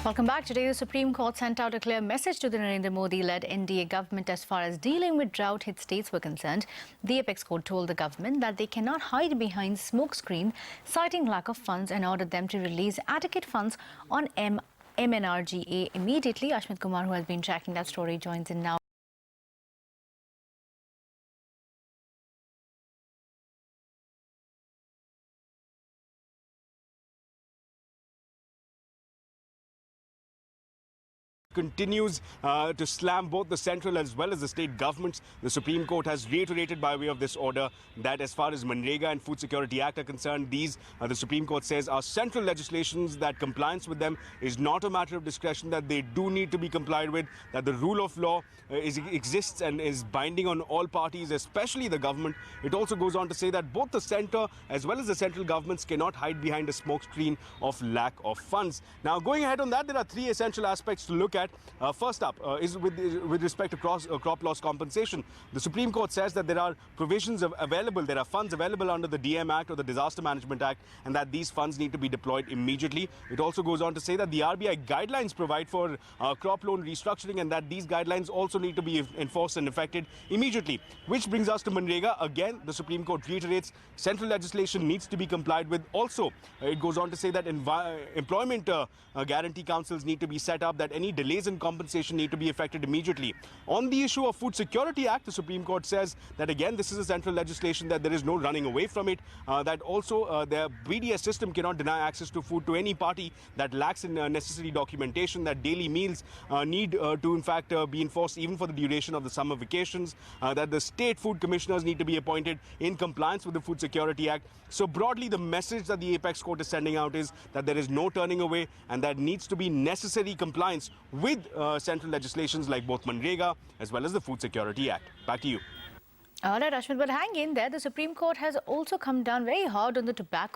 Welcome back. Today, the Supreme Court sent out a clear message to the Narendra Modi-led NDA government as far as dealing with drought-hit states were concerned. The apex court told the government that they cannot hide behind smokescreen, citing lack of funds, and ordered them to release adequate funds on MNRGA immediately. Ashmit Kumar, who has been tracking that story, joins in now. Continues to slam both the central as well as the state governments. The Supreme Court has reiterated by way of this order that as far as Manrega and Food Security Act are concerned, these, the Supreme Court says, are central legislations, that compliance with them is not a matter of discretion, that they do need to be complied with, that the rule of law exists and is binding on all parties, especially the government. It also goes on to say that both the centre as well as the central governments cannot hide behind a smokescreen of lack of funds. Now, going ahead on that, there are three essential aspects to look at. First up is with respect to crop loss compensation. The Supreme Court says that there are provisions available, there are funds available under the DM Act or the Disaster Management Act, and that these funds need to be deployed immediately. It also goes on to say that the RBI guidelines provide for crop loan restructuring, and that these guidelines also need to be enforced and effected immediately. Which brings us to Manrega. Again, the Supreme Court reiterates central legislation needs to be complied with. Also, it goes on to say that employment guarantee councils need to be set up, that any delays in compensation need to be effected immediately. On the issue of Food Security Act, the Supreme Court says that again this is a central legislation, that there is no running away from it, that also the BDS system cannot deny access to food to any party that lacks in necessary documentation, that daily meals need to in fact be enforced even for the duration of the summer vacations, that the state food commissioners need to be appointed in compliance with the Food Security Act. So broadly, the message that the apex court is sending out is that there is no turning away, and that needs to be necessary compliance with central legislations like both Manrega as well as the Food Security Act. Back to you. All right, Ashmit, but hang in there. The Supreme Court has also come down very hard on the tobacco